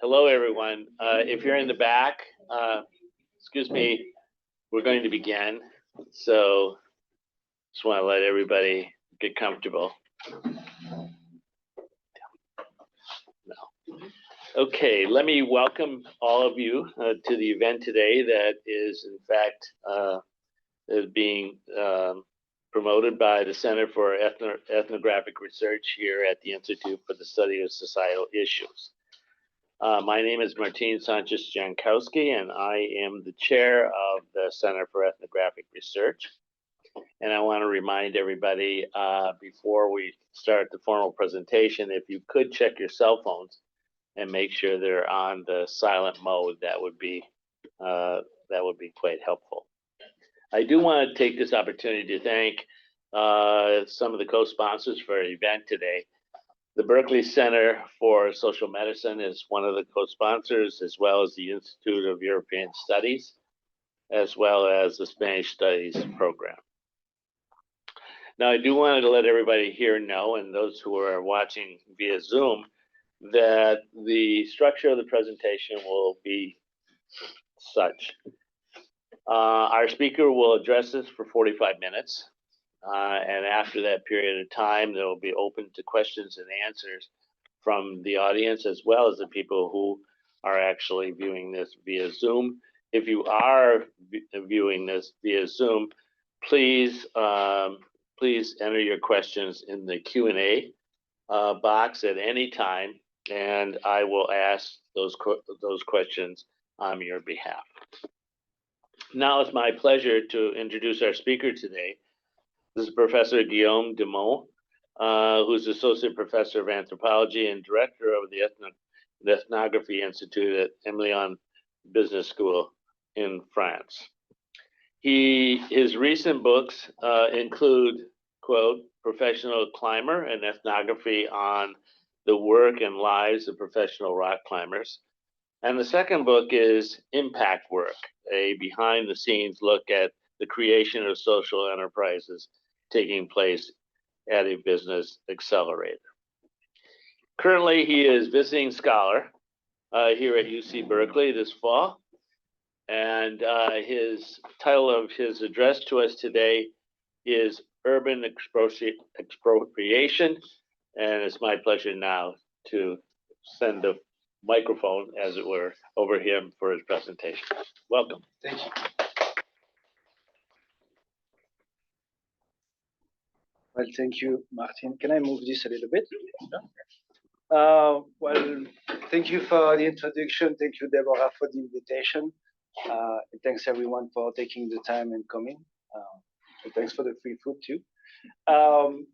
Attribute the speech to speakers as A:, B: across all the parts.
A: Hello, everyone. If you're in the back, excuse me, we're going to begin. So just want to let everybody get comfortable. No. Okay, let me welcome all of you to the event today that is, in fact, is being promoted by the Center for Ethnographic Research here at the Institute for the Study of Societal Issues. My name is Martin Sanchez-Jankowski, and I am the chair of the Center for Ethnographic Research. And I want to remind everybody before we start the formal presentation, if you could check your cell phones and make sure they're on the silent mode, that would be quite helpful. I do want to take this opportunity to thank some of the co-sponsors for our event today. The Berkeley Center for Social Medicine is one of the co-sponsors, as well as the Institute of European Studies, as well as the Spanish Studies program. Now, I do want to let everybody here know, and those who are watching via Zoom, that the structure of the presentation will be such. Our speaker will address us for 45 minutes. And after that period of time, they will be open to questions and answers from the audience, as well as the people who are actually viewing this via Zoom. If you are viewing this via Zoom, please enter your questions in the Q&A box at any time, and I will ask those questions on your behalf. Now it's my pleasure to introduce our speaker today. This is Professor Guillaume Dumont, who's Associate Professor of Anthropology and Director of the Ethnography Institute at Emlyon Business School in France. His recent books include, quote, Professional Climber, an ethnography on the work and lives of professional rock climbers. And the second book is Impact Work, a behind-the-scenes look at the creation of social enterprises taking place at a business accelerator. Currently, he is visiting scholar here at UC Berkeley this fall. And his title of his address to us today is Urban Expropriation. And it's my pleasure now to send the microphone, as it were, over him for his presentation. Welcome.
B: Thank you. Well, thank you, Martin. Can I move this a little bit? Well, thank you for the introduction. Thank you, Deborah, for the invitation. And thanks, everyone, for taking the time and coming. And thanks for the free food, too. And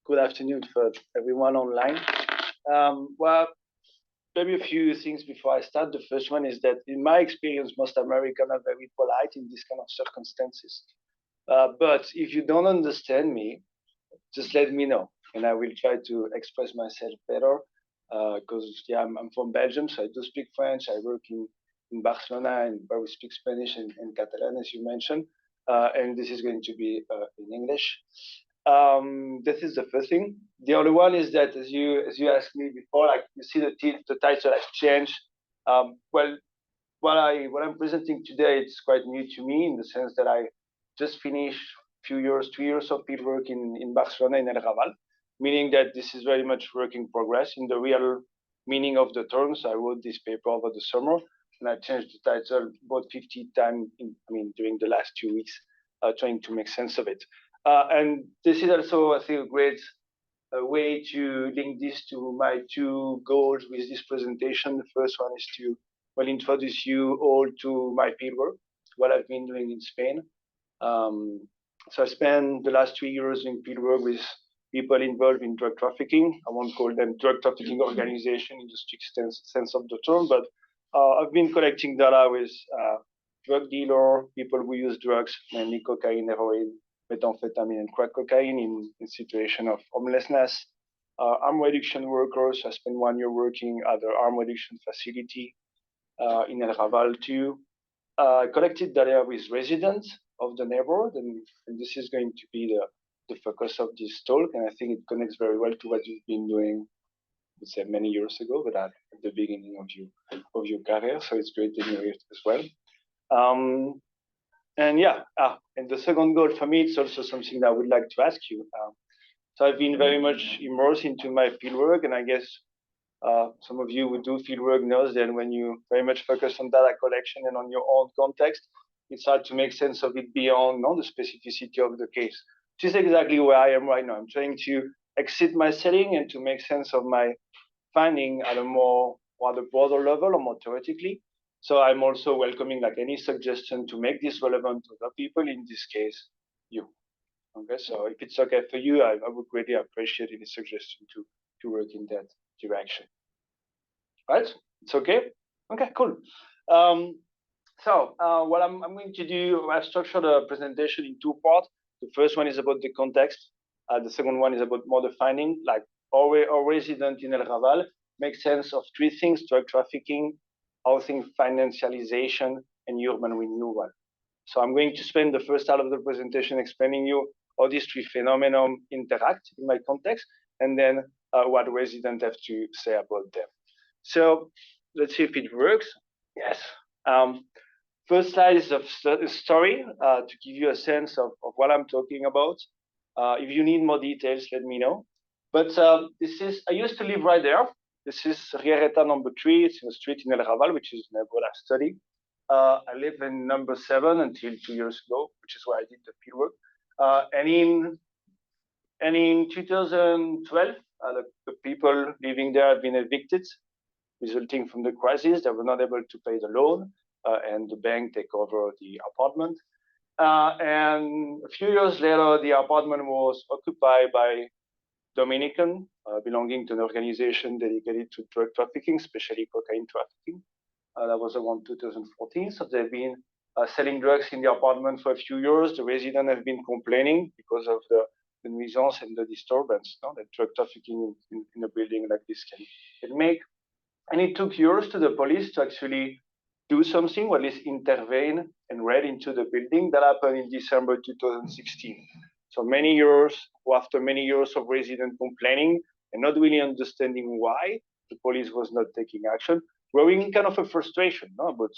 B: good afternoon for everyone online. Well, maybe a few things before I start. The first one is that, in my experience, most Americans are very polite in these kind of circumstances. But if you don't understand me, just let me know, and I will try to express myself better. Because I'm from Belgium, so I do speak French. I work in Barcelona, and where we speak Spanish and Catalan, as you mentioned. And this is going to be in English. This is the first thing. The other one is that, as you asked me before, like you see the title has changed. Well, what I'm presenting today, it's quite new to me in the sense that I just finished 2 years of fieldwork in Barcelona in El Raval, meaning that this is very much work in progress in the real meaning of the term. So I wrote this paper over the summer, and I changed the title about 50 times during the last 2 weeks, trying to make sense of it. And this is also, I think, a great way to link this to my two goals with this presentation. The first one is to introduce you all to my fieldwork, what I've been doing in Spain. So I spent the last 3 years in fieldwork with people involved in drug trafficking. I won't call them drug trafficking organization in the strict sense of the term, but I've been collecting data with drug dealers, people who use drugs, mainly cocaine, heroin, methamphetamine, and crack cocaine in situation of homelessness. Harm reduction workers. I spent 1 year working at the harm reduction facility in El Raval too. Collected data with residents of the neighborhood, and this is going to be the focus of this talk, and I think it connects very well to what you've been doing would say many years ago, but at the beginning of your career. So it's great to hear it as well. And yeah, and the second goal for me, it's also something that I would like to ask you. So I've been very much immersed into my fieldwork, and I guess some of you who do fieldwork knows that when you very much focus on data collection and on your own context, it's hard to make sense of it beyond the specificity of the case, which is exactly where I am right now. I'm trying to exit my setting and to make sense of my finding at a more rather broader level or more theoretically. So I'm also welcoming like any suggestion to make this relevant to other people, in this case, you. Okay, so if it's okay for you, I would greatly appreciate any suggestion to work in that direction. Right? It's okay? Okay, cool. So what I'm going to do, I've structured a presentation in two parts. The first one is about the context. The second one is about more the finding, like our resident in El Raval makes sense of three things: drug trafficking, housing financialization, and urban renewal. So I'm going to spend the first half of the presentation explaining you how these three phenomena interact in my context, and then what residents have to say about them. So let's see if it works. Yes. First slide is a story to give you a sense of what I'm talking about. If you need more details, let me know. But this is, I used to live right there. This is Riereta number 3. It's in a street in El Raval, which is a neighborhood I study. I live in number 7 until 2 years ago, which is where I did the fieldwork. And in 2012, the people living there have been evicted, resulting from the crisis. They were not able to pay the loan, and the bank take over the apartment. And a few years later, the apartment was occupied by Dominican, belonging to an organization dedicated to drug trafficking, especially cocaine trafficking. That was around 2014. So they've been selling drugs in the apartment for a few years. The residents have been complaining because of the nuisance and the disturbance that drug trafficking in a building like this can make. And it took years to the police to actually do something, or at least intervene and raid into the building. That happened in December 2016. So many years, after many years of residents complaining and not really understanding why the police was not taking action, growing kind of a frustration, but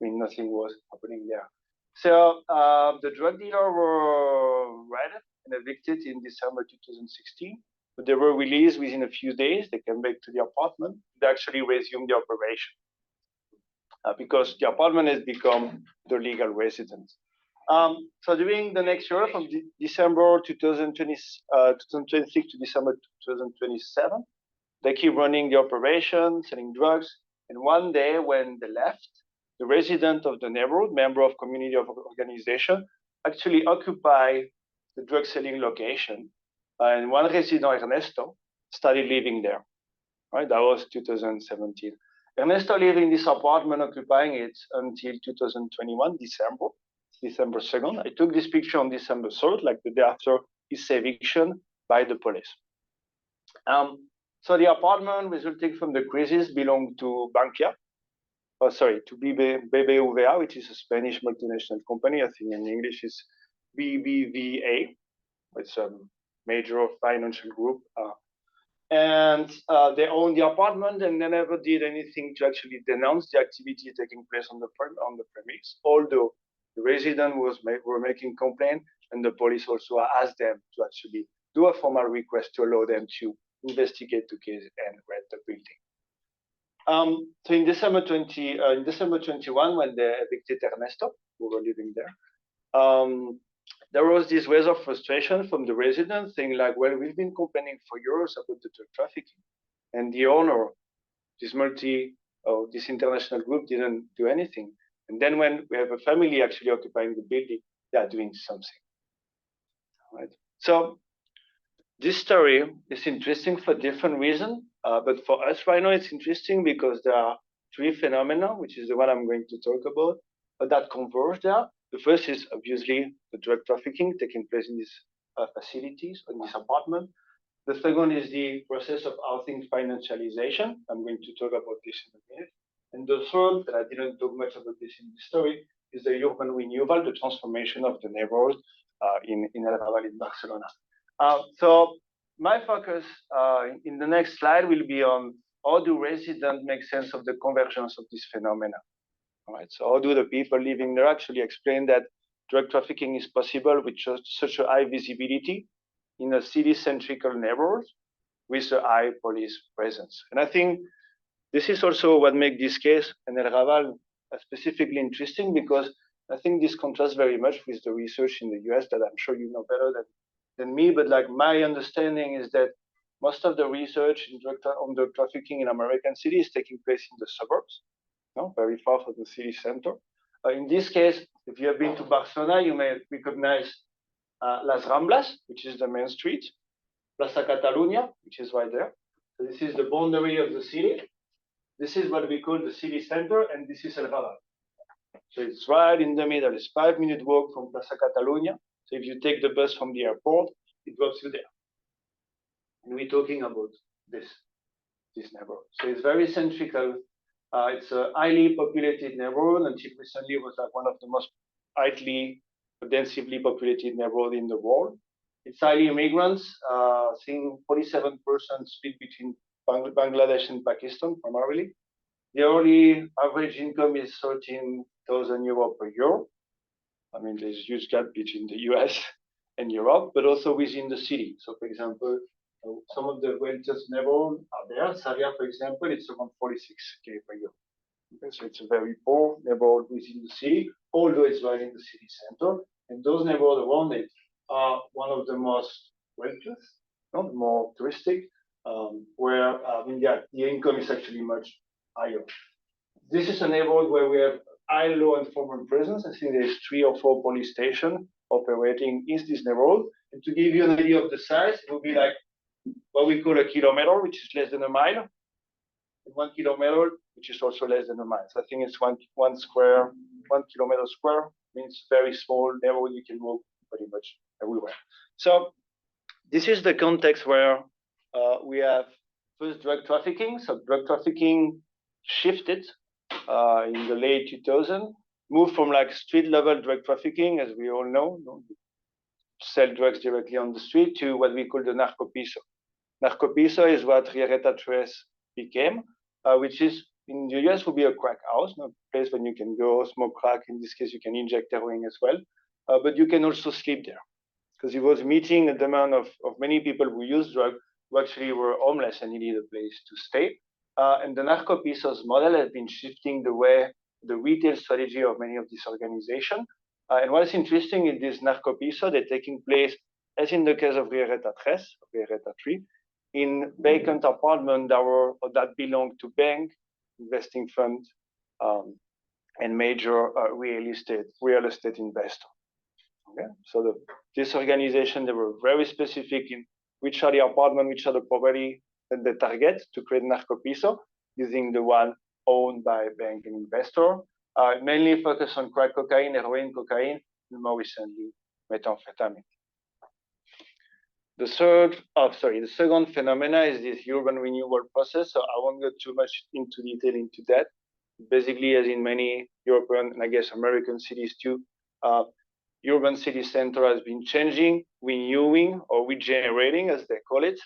B: nothing was happening there. So the drug dealer were raided and evicted in December 2016. But they were released within a few days. They came back to the apartment. They actually resumed the operation because the apartment has become the legal residence. So during the next year, from December 2026 to December 2027, they keep running the operation, selling drugs. And one day when they left, the resident of the neighborhood, member of community of organization, actually occupy the drug selling location. And one resident, Ernesto, started living there. Right, that was 2017. Ernesto lived in this apartment, occupying it until 2021, December 2nd. I took this picture on December 3rd, like the day after his eviction by the police. So the apartment resulting from the crisis belonged to Bankia, to BBVA, which is a Spanish multinational company. I think in English is BBVA. It's a major financial group. And they own the apartment, and they never did anything to actually denounce the activity taking place on the premise, although the residents were making complaint, and the police also asked them to actually do a formal request to allow them to investigate the case and raid the building. So in December 21, when they evicted Ernesto, who were living there, there was this wave of frustration from the residents saying like, well, we've been complaining for years about the drug trafficking, and the owner, this international group didn't do anything. And then when we have a family actually occupying the building, they are doing something. Right? So this story is interesting for different reasons, but for us right now, it's interesting because there are three phenomena, which is the one I'm going to talk about, that converge there. The first is obviously the drug trafficking taking place in these facilities, in this apartment. The second is the process of housing financialization. I'm going to talk about this in a minute. And the third, that I didn't talk much about this in the story, is the urban renewal, the transformation of the neighborhood in El Raval in Barcelona. So my focus in the next slide will be on how do residents make sense of the convergence of this phenomena. All right, so how do the people living there actually explain that drug trafficking is possible with such a high visibility in a city-centric neighborhood with a high police presence? And I think this is also what makes this case and El Raval specifically interesting, because I think this contrasts very much with the research in the US that I'm sure you know better than me. But like my understanding is that most of the research on drug trafficking in American cities is taking place in the suburbs, very far from the city center. In this case, if you have been to Barcelona, you may recognize Las Ramblas, which is the main street, Plaza Catalunya, which is right there. So this is the boundary of the city. This is what we call the city center, and this is El Raval. So it's right in the middle. It's 5-minute walk from Plaza Catalunya. So if you take the bus from the airport, it drops you there. And we're talking about this neighborhood. So it's very centrical. It's a highly populated neighborhood. Until recently, it was like one of the most highly densely populated neighborhoods in the world. It's highly immigrants, seeing 47% split between Bangladesh and Pakistan primarily. The yearly average income is 13,000 euros per year. I mean, there's a huge gap between the US and Europe, but also within the city. So, for example, some of the wealthiest neighborhoods are there. Saria, for example, it's around 46K per year. Okay, so it's a very poor neighborhood within the city, although it's right in the city center. And those neighborhoods around it are one of the most wealthiest, more touristic, where the income is actually much higher. This is a neighborhood where we have high law enforcement presence. I think there's 3 or 4 police stations operating in this neighborhood. And to give you an idea of the size, it would be like what we call a kilometer, which is less than a mile, and 1 kilometer, which is also less than a mile. So I think it's 1 kilometer square, means very small neighborhood. You can walk pretty much everywhere. So this is the context where we have first drug trafficking. So drug trafficking shifted in the late 2000s, moved from like street level drug trafficking, as we all know, sell drugs directly on the street, to what we call the narco-piso. Narco-piso is what Riereta 3 became, which is in the US would be a crack house, a place where you can go smoke crack. In this case, you can inject heroin as well, but you can also sleep there, because it was meeting a demand of many people who use drugs, who actually were homeless and needed a place to stay. And the narco-pisos model has been shifting the retail strategy of many of these organizations. And what's interesting in this narco-piso, they're taking place, as in the case of Riereta 3, in vacant apartments that belong to bank, investing funds, and major real estate investors. Okay, so this organization, they were very specific in which are the apartments, which are the property that they target to create narco-piso, using the one owned by bank and investor, mainly focused on crack cocaine, heroin, cocaine, and more recently, methamphetamine. The second phenomena is this urban renewal process. So I won't go too much into detail into that. Basically, as in many European and I guess American cities too, urban city center has been changing, renewing, or regenerating, as they call it,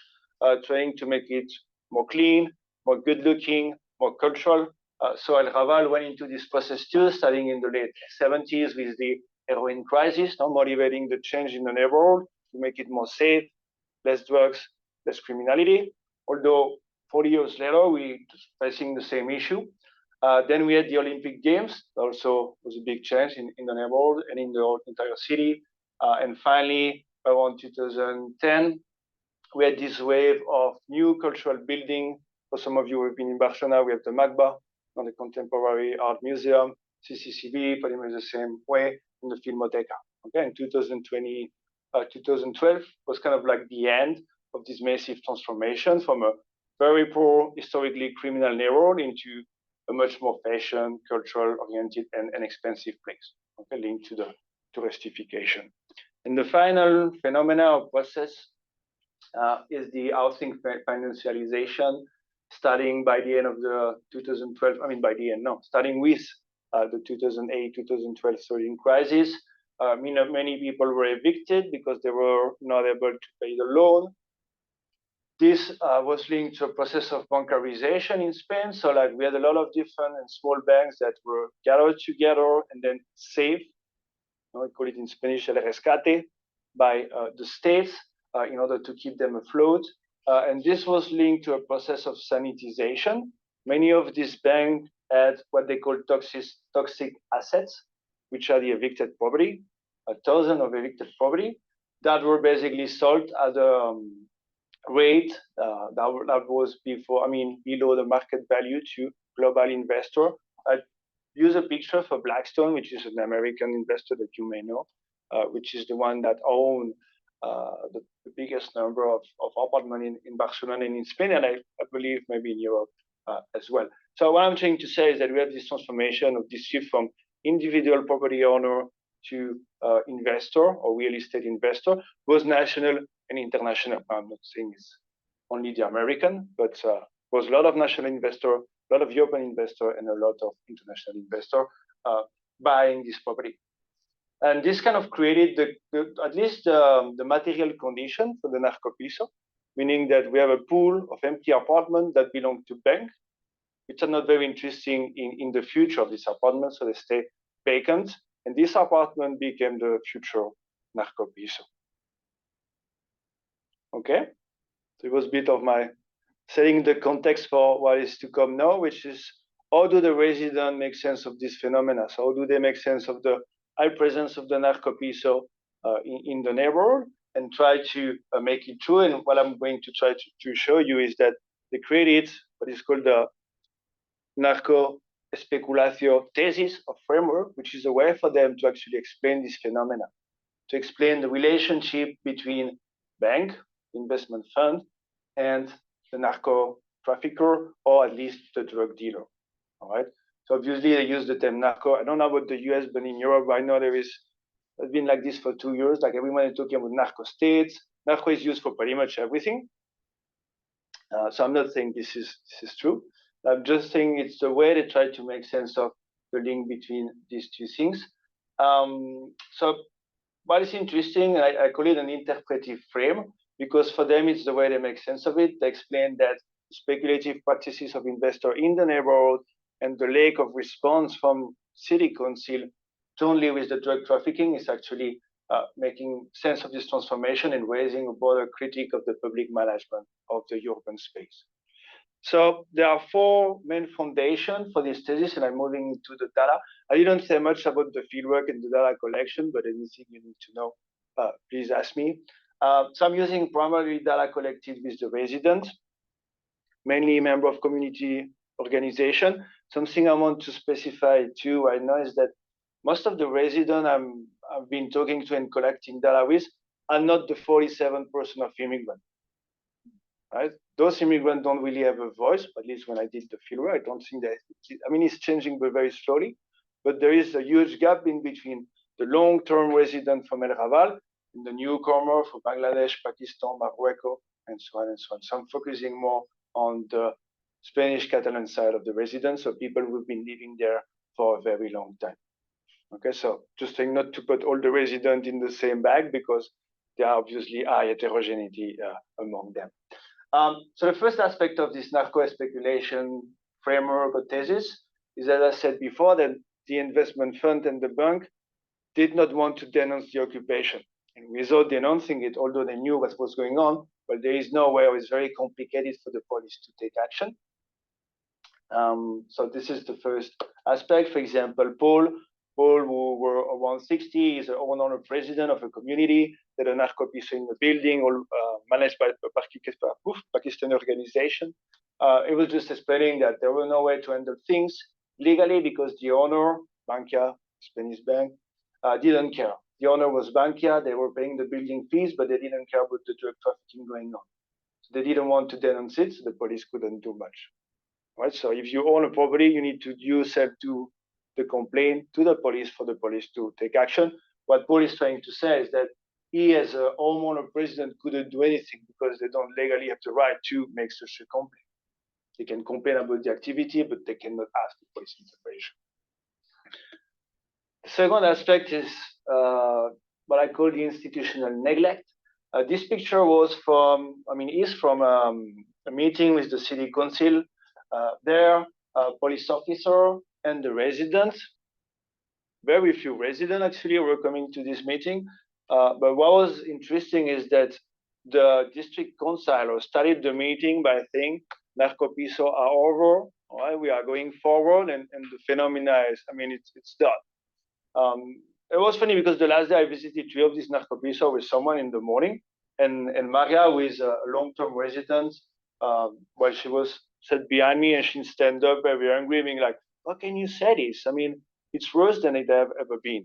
B: trying to make it more clean, more good-looking, more cultural. So El Raval went into this process too, starting in the late 70s with the heroin crisis, motivating the change in the neighborhood to make it more safe, less drugs, less criminality. Although 40 years later, we're facing the same issue. Then we had the Olympic Games, also was a big change in the neighborhood and in the entire city. And finally, around 2010, we had this wave of new cultural building. For some of you who have been in Barcelona, we have the MACBA, the Contemporary Art Museum, CCCB, pretty much the same way, in the Filmoteca. Okay, in 2012 was kind of like the end of this massive transformation from a very poor, historically criminal neighborhood into a much more fashion, cultural-oriented, and expensive place, okay, linked to the touristification. And the final phenomena or process is the housing financialization, starting by the end of the 2012, starting with the 2008-2012 soaring crisis. Many people were evicted because they were not able to pay the loan. This was linked to a process of bancarization in Spain. So like we had a lot of different and small banks that were gathered together and then saved, we call it in Spanish el rescate, by the states in order to keep them afloat. And this was linked to a process of sanitization. Many of these banks had what they call toxic assets, which are the evicted property, 1,000 of evicted property that were basically sold at a rate that was below the market value to global investor. I use a picture for Blackstone, which is an American investor that you may know, which is the one that own the biggest number of apartments in Barcelona and in Spain, and I believe maybe in Europe as well. So what I'm trying to say is that we have this transformation of this shift from individual property owner to investor or real estate investor, both national and international. I'm not saying it's only the American, but was a lot of national investor, a lot of European investor, and a lot of international investor buying this property. And this kind of created at least the material condition for the Narco-Especulació, meaning that we have a pool of empty apartments that belong to banks, which are not very interesting in the future of these apartments, so they stay vacant. And this apartment became the future Narco-Especulació. Okay, so it was a bit of my setting the context for what is to come now, which is how do the residents make sense of this phenomena? So how do they make sense of the high presence of the Narco-Especulació in the neighborhood and try to make it true? And what I'm going to try to show you is that they created what is called the Narco-Especulació thesis or framework, which is a way for them to actually explain this phenomena, to explain the relationship between bank, investment fund, and the narco trafficker, or at least the drug dealer. All right. So obviously they use the term narco. I don't know about the US, but in Europe, I know it's been like this for 2 years. Like everyone is talking about narco states. Narco is used for pretty much everything. So I'm not saying this is true. I'm just saying it's the way they try to make sense of the link between these two things. So what is interesting, I call it an interpretive frame, because for them it's the way they make sense of it. They explain that speculative practices of investor in the neighborhood and the lack of response from city council to only with the drug trafficking is actually making sense of this transformation and raising a broader critique of the public management of the urban space. So there are 4 main foundations for this thesis, and I'm moving into the data. I didn't say much about the fieldwork and the data collection, but anything you need to know, please ask me. So I'm using primarily data collected with the residents, mainly a member of community organization. Something I want to specify too right now is that most of the residents I've been talking to and collecting data with are not the 47% of immigrants. Right? Those immigrants don't really have a voice, at least when I did the fieldwork. I don't think that, it's changing, but very slowly. But there is a huge gap in between the long-term resident from El Raval and the newcomer from Bangladesh, Pakistan, Morocco, and so on and so on. So I'm focusing more on the Spanish Catalan side of the residents, so people who've been living there for a very long time. Okay, so just saying not to put all the residents in the same bag because there are obviously high heterogeneity among them. So the first aspect of this narco-speculation framework or thesis is, as I said before, that the investment fund and the bank did not want to denounce the occupation. And without denouncing it, although they knew what was going on, but there is no way, or it's very complicated for the police to take action. So this is the first aspect. For example, Paul, who were around 60, is an owner president of a community that a Narco-Especulació in the building, or managed by a Pakistani organization. It was just explaining that there was no way to handle things legally because the owner, Bankia, Spanish bank, didn't care. The owner was Bankia, they were paying the building fees, but they didn't care about the drug trafficking going on. So they didn't want to denounce it, so the police couldn't do much. Right? So if you own a property, you need to yourself do the complaint to the police for the police to take action. What Paul is trying to say is that he, as a homeowner president, couldn't do anything because they don't legally have the right to make such a complaint. They can complain about the activity, but they cannot ask the police intervention. The second aspect is what I call the institutional neglect. This picture was from, is from a meeting with the city council. There, police officer and the residents. Very few residents actually were coming to this meeting. But what was interesting is that the district councilor started the meeting by saying, Narco-Especulació are over, all right, we are going forward, and the phenomena is, it's done. It was funny because the last day I visited 3 of these Narco-Especulació with someone in the morning, and Maria, who is a long-term resident, well, she was sat behind me and she stand up very angry, being like, how can you say this? It's worse than it have ever been.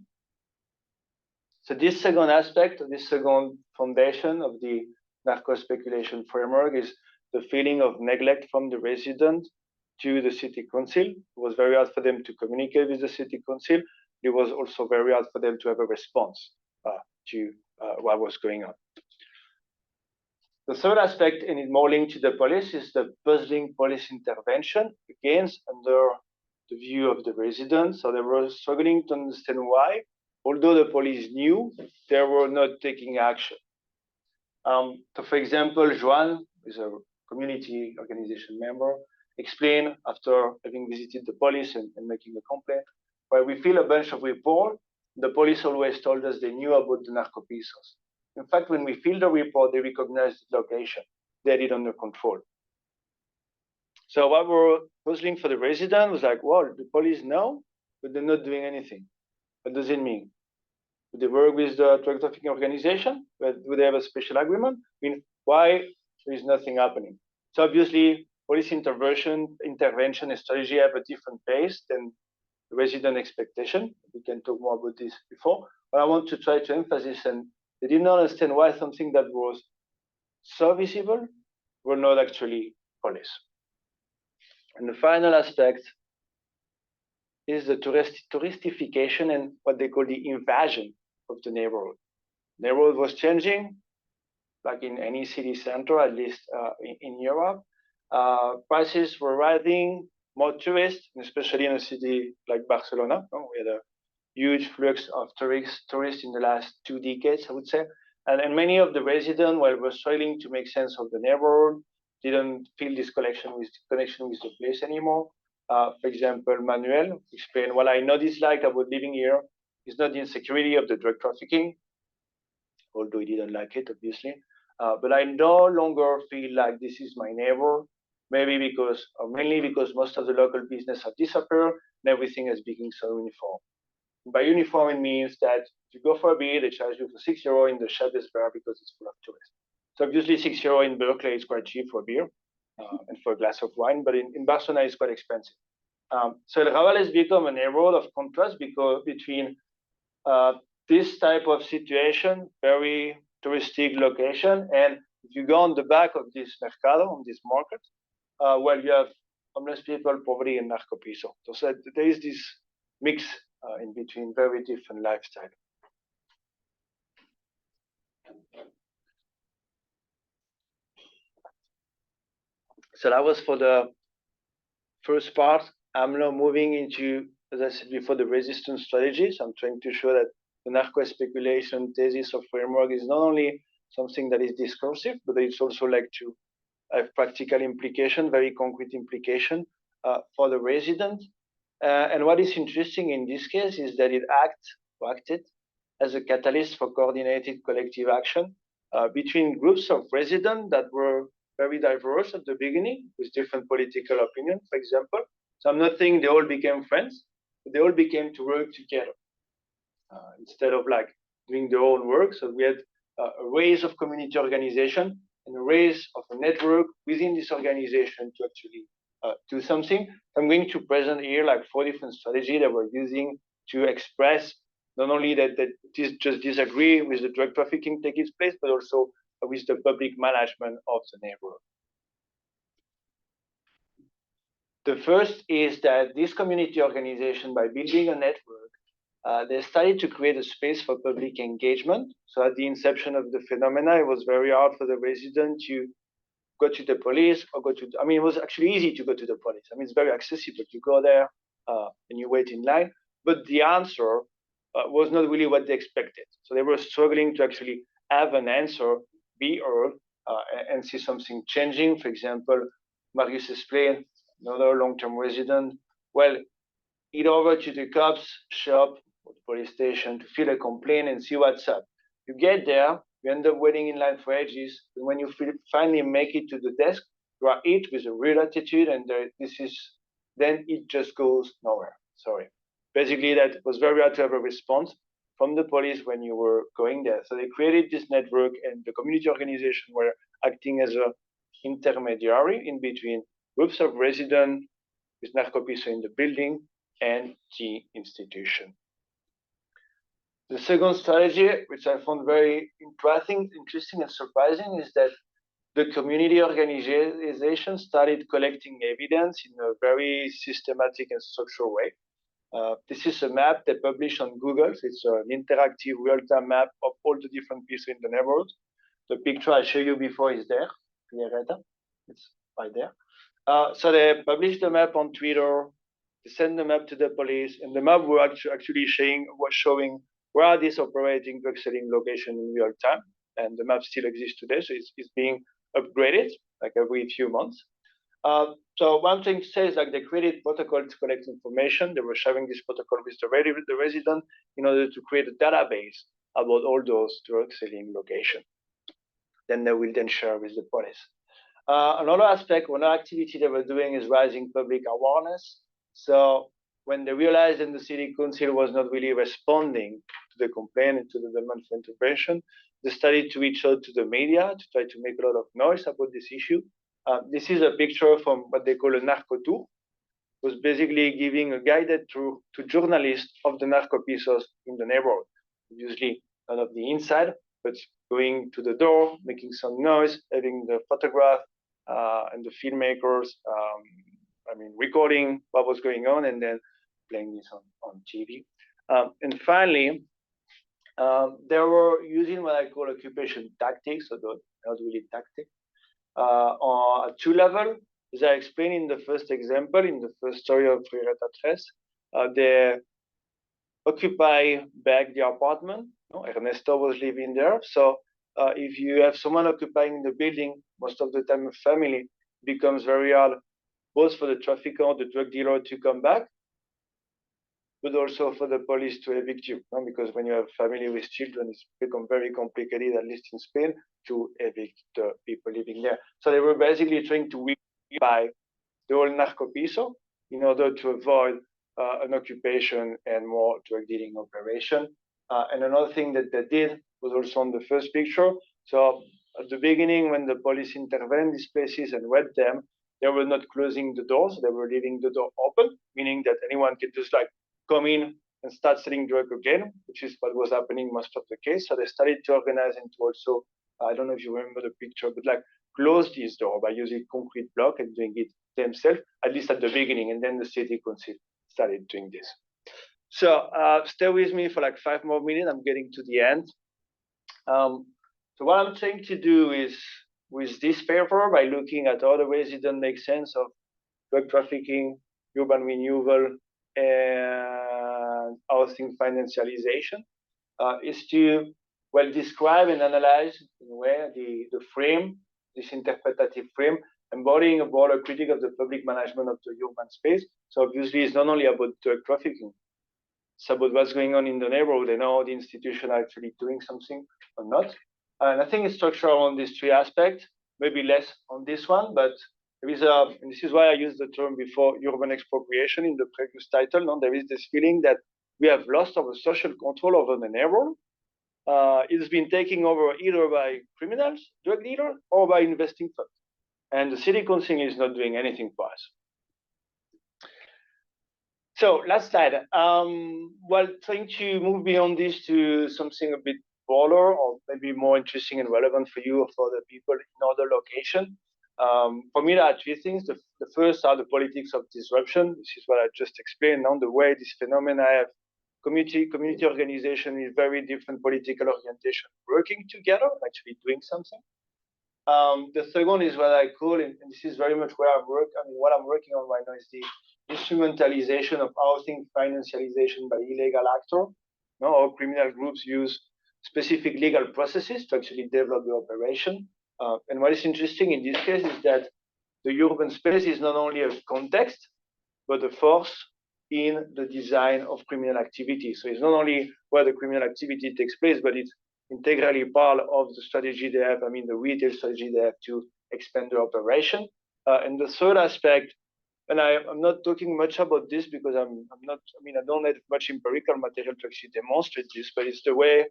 B: So this second aspect, this second foundation of the narco-speculation framework is the feeling of neglect from the resident to the city council. It was very hard for them to communicate with the city council. It was also very hard for them to have a response to what was going on. The third aspect, and it's more linked to the police, is the puzzling police intervention, again, under the view of the residents. So they were struggling to understand why, although the police knew, they were not taking action. So for example, Joan, who is a community organization member, explained after having visited the police and making a complaint, where we fill a bunch of reports, the police always told us they knew about the narco-pesos. In fact, when we filled the report, they recognized the location. They had it under control. So what we're puzzling for the resident was like, well, the police know, but they're not doing anything. What does it mean? Do they work with the drug trafficking organization? Do they have a special agreement? Why there is nothing happening? So obviously, police intervention and strategy have a different pace than the resident expectation. We can talk more about this before. But I want to try to emphasize, and they did not understand why something that was so visible were not actually police. And the final aspect is the touristification and what they call the invasion of the neighborhood. Neighborhood was changing, like in any city center, at least in Europe. Prices were rising, more tourists, especially in a city like Barcelona. We had a huge flux of tourists in the last 2 decades, I would say. And many of the residents, while were struggling to make sense of the neighborhood, didn't feel this connection with the place anymore. For example, Manuel explained, what I know dislike about living here is not the insecurity of the drug trafficking, although he didn't like it, obviously. But I no longer feel like this is my neighbor, maybe because, or mainly because most of the local business have disappeared and everything has become so uniform. By uniform, it means that if you go for a beer, they charge you for €6 in the Chavez bar because it's full of tourists. So obviously €6 in Berkeley is quite cheap for a beer and for a glass of wine, but in Barcelona it's quite expensive. So Raval has become a neighborhood of contrast between this type of situation, very touristic location, and if you go on the back of this mercado, on this market, well, you have homeless people, poverty, and narco-peso. So there is this mix in between very different lifestyle. So that was for the first part. I'm now moving into, as I said before, the resistance strategies. I'm trying to show that the narco-speculation thesis or framework is not only something that is discursive, but it's also like to have practical implication, very concrete implication for the resident. And what is interesting in this case is that it acted as a catalyst for coordinated collective action between groups of residents that were very diverse at the beginning with different political opinions, for example. So I'm not saying they all became friends, but they all became to work together instead of like doing their own work. So we had a raise of community organization and a raise of a network within this organization to actually do something. I'm going to present here like 4 different strategies that we're using to express not only that just disagree with the drug trafficking taking place, but also with the public management of the neighborhood. The first is that this community organization, by building a network, they started to create a space for public engagement. So at the inception of the phenomena, it was very hard for the resident to go to the police or it was actually easy to go to the police. It's very accessible. You go there and you wait in line, but the answer was not really what they expected. So they were struggling to actually have an answer be heard and see something changing. For example, Marius explained, another long-term resident, well, head over to the cops shop or the police station to fill a complaint and see what's up. You get there, you end up waiting in line for ages, and when you finally make it to the desk, you are hit with a real attitude, and then it just goes nowhere. Sorry. Basically, that was very hard to have a response from the police when you were going there. So they created this network, and the community organization were acting as an intermediary in between groups of residents with Narco-Especulació in the building and the institution. The second strategy, which I found very interesting and surprising, is that the community organization started collecting evidence in a very systematic and structural way. This is a map they published on Google. So it's an interactive real-time map of all the different pieces in the neighborhood. The picture I showed you before is there. It's right there. So they published the map on Twitter. They sent the map to the police, and the map was actually showing where are these operating drug selling locations in real time. And the map still exists today, so it's being upgraded like every few months. So one thing to say is like they created protocols to collect information. They were sharing this protocol with the resident in order to create a database about all those drug selling locations. Then they will then share with the police. Another aspect, another activity they were doing is raising public awareness. So when they realized that the city council was not really responding to the complaint and to the demand for intervention, they started to reach out to the media to try to make a lot of noise about this issue. This is a picture from what they call a narco tour. It was basically giving a guided tour to journalists of the narco-pisos in the neighborhood. Obviously, not of the inside, but going to the door, making some noise, having the photograph and the filmmakers, recording what was going on and then playing this on TV. And finally, they were using what I call occupation tactics, so not really tactics, on 2 levels. As I explained in the first example, in the first story of Rireta Tres, they occupy back the apartment. Ernesto was living there. So if you have someone occupying the building, most of the time a family, it becomes very hard both for the trafficker, the drug dealer to come back, but also for the police to evict you. Because when you have family with children, it's become very complicated, at least in Spain, to evict the people living there. So they were basically trying to buy the whole narco-piso in order to avoid an occupation and more drug dealing operation. And another thing that they did was also on the first picture. So at the beginning, when the police intervened in these places and wet them, they were not closing the doors. They were leaving the door open, meaning that anyone could just like come in and start selling drug again, which is what was happening most of the case. So they started to organize and to also, I don't know if you remember the picture, but like close this door by using concrete block and doing it themselves, at least at the beginning. And then the city council started doing this. So stay with me for like 5 more minutes. I'm getting to the end. So what I'm trying to do is with this paper, by looking at all the ways it doesn't make sense of drug trafficking, urban renewal, and housing financialization, is to describe and analyze in a way the frame, this interpretative frame, embodying a broader critique of the public management of the urban space. So obviously, it's not only about drug trafficking. It's about what's going on in the neighborhood and how the institution are actually doing something or not. And I think it's structured on these 3 aspects, maybe less on this one, but there is and this is why I used the term before, urban expropriation in the previous title. No? There is this feeling that we have lost our social control over the neighborhood. It's been taken over either by criminals, drug dealers, or by investing funds. And the city council is not doing anything for us. So last slide. Trying to move beyond this to something a bit broader or maybe more interesting and relevant for you or for the people in other locations. For me, there are 3 things. The first are the politics of disruption. This is what I just explained on the way this phenomena have community organization with very different political orientation working together, actually doing something. The second is what I call, and this is very much where I work. What I'm working on right now is the instrumentalization of housing financialization by illegal actors. Or criminal groups use specific legal processes to actually develop the operation. And what is interesting in this case is that the urban space is not only a context, but a force in the design of criminal activity. So it's not only where the criminal activity takes place, but it's integrally part of the strategy they have, the retail strategy they have to expand their operation. And the third aspect, and I'm not talking much about this because I don't have much empirical material to actually demonstrate this, but it's the way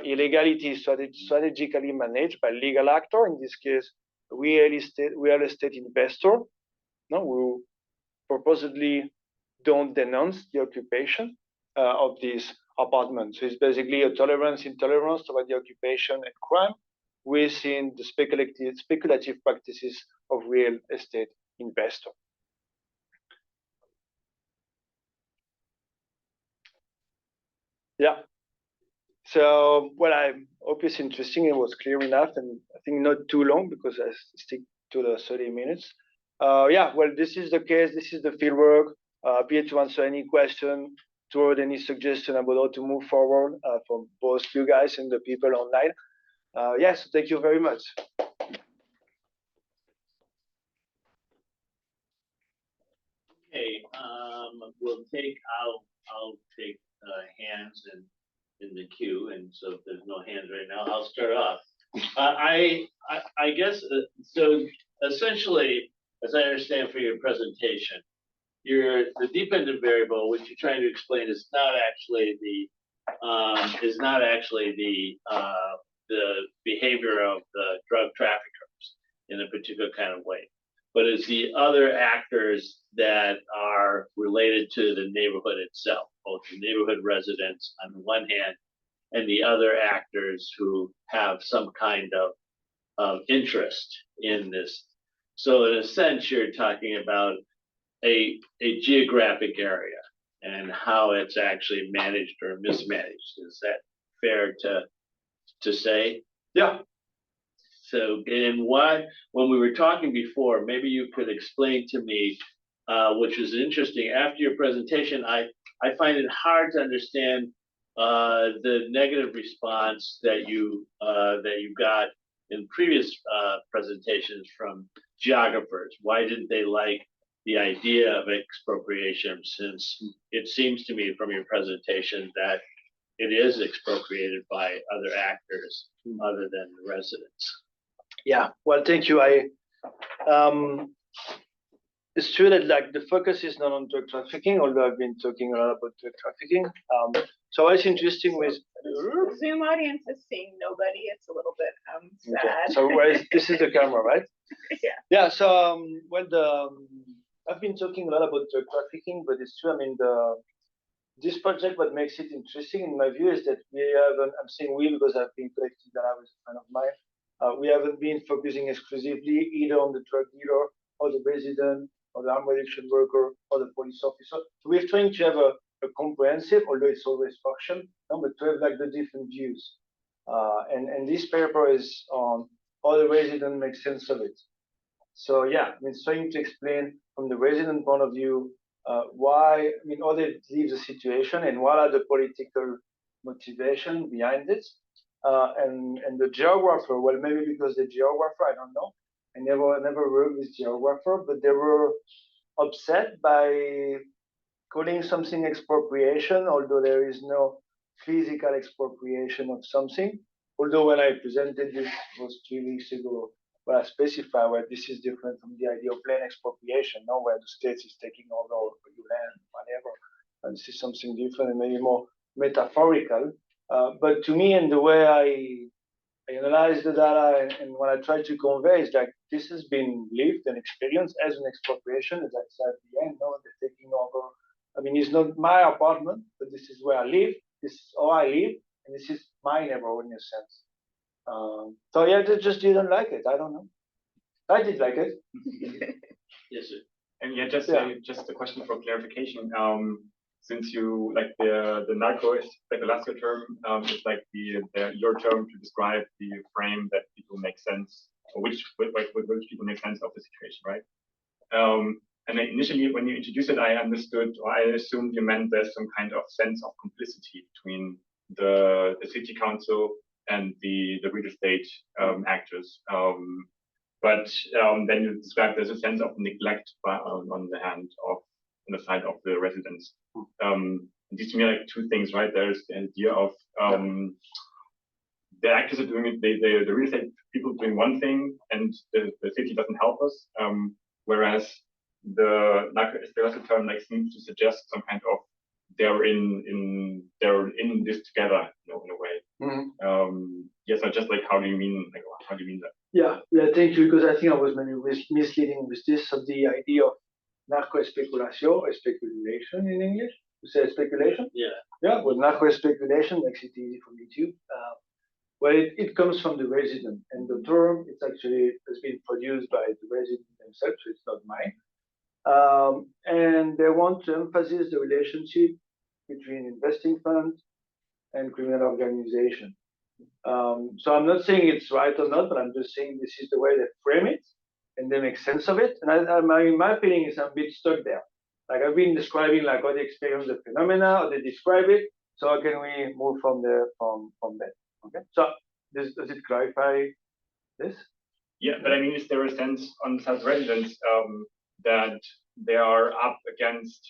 B: illegality is strategically managed by legal actor, in this case, real estate investor, who purposely don't denounce the occupation of these apartments. So it's basically a intolerance toward the occupation and crime within the speculative practices of real estate investor. Yeah. So, well, I hope it's interesting. It was clear enough, and I think not too long because I stick to the 30 minutes. Yeah, well, this is the case. This is the fieldwork. Here to answer any question, toward any suggestion about how to move forward from both you guys and the people online. Yes, thank you very much.
A: Okay, I'll take hands in the queue, and so if there's no hands right now, I'll start off. I guess so. Essentially, as I understand for your presentation, the dependent variable, which you're trying to explain, is not actually the behavior of the drug traffickers in a particular kind of way, but it's the other actors that are related to the neighborhood itself, both the neighborhood residents on the one hand, and the other actors who have some kind of interest in this. So in a sense, you're talking about a geographic area and how it's actually managed or mismanaged. Is that fair to say?
B: Yeah.
A: So, and when we were talking before, maybe you could explain to me, which is interesting. After your presentation, I find it hard to understand the negative response that you got in previous presentations from geographers. Why didn't they like the idea of expropriation, since it seems to me from your presentation that it is expropriated by other actors other than the residents?
B: Yeah, well, thank you. It's true that the focus is not on drug trafficking, although I've been talking a lot about drug trafficking. So what's interesting with
C: the Zoom audience is seeing nobody. It's a little bit sad.
B: Okay. So this is the camera, right?
C: Yeah.
B: Yeah. So I've been talking a lot about drug trafficking, but it's true. This project, what makes it interesting in my view is that I'm saying we because I've been collecting data with a friend of mine. We haven't been focusing exclusively either on the drug dealer or the resident or the armed reduction worker or the police officer. So we're trying to have a comprehensive, although it's always partial, but to have the different views. And this paper is on how the resident makes sense of it. So yeah, trying to explain from the resident point of view why, how they leave the situation and what are the political motivation behind it. And the geographer, well, maybe because the geographer, I don't know. I never worked with geographer, but they were upset by calling something expropriation, although there is no physical expropriation of something. Although when I presented this was 3 weeks ago, but I specify where this is different from the idea of land expropriation, where the state is taking over your land, whatever. And this is something different and maybe more metaphorical. But to me, and the way I analyze the data and what I try to convey is this has been lived and experienced as an expropriation. That's at the end, they're taking over. It's not my apartment, but this is where I live. This is how I live, and this is my neighborhood in a sense. So yeah, they just didn't like it. I don't know. I did like it.
A: Yes, sir.
D: And yeah, just a question for clarification. Since you like the Narco-Especulació term is like your term to describe the frame that people make sense, or which people make sense of the situation, right? And then initially, when you introduced it, I understood, or I assumed you meant there's some kind of sense of complicity between the city council and the real estate actors. But then you describe there's a sense of neglect on the side of the residents. These to me are like two things, right? There's the idea of the actors are doing it, the real estate people doing one thing, and the city doesn't help us. Whereas the Narco-Especulació term like seems to suggest some kind of they're in this together, in a way. Yes, I just like how do you mean that?
B: Yeah, thank you, because I think I was maybe misleading with this. So the idea of narco-especulación, or speculation in English, you say speculation? Yeah, well, narco-speculation makes it easy for me too. Well, it comes from the resident, and the term it's actually has been produced by the resident themselves, so it's not mine. And they want to emphasize the relationship between investing funds and criminal organization. So I'm not saying it's right or not, but I'm just saying this is the way they frame it, and they make sense of it. And my feeling is I'm a bit stuck there. Like I've been describing like how they experience the phenomena, how they describe it. So how can we move from there from that? Okay. So does it clarify this?
D: Yeah, but I mean, is there a sense on some residents that they are up against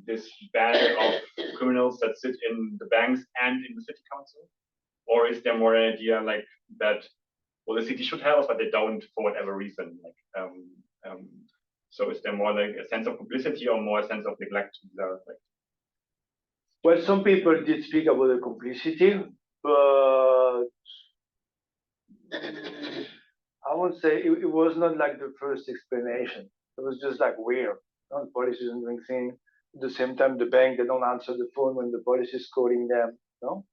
D: this band of criminals that sit in the banks and in the city council? Or is there more an idea like that, well, the city should help us, but they don't for whatever reason? Like, so is there more like a sense of publicity or more a sense of neglect?
B: Well, some people did speak about the complicity, but I would say it was not like the first explanation. It was just like weird. The police isn't doing things. At the same time, the bank, they don't answer the phone when the police is calling them. No,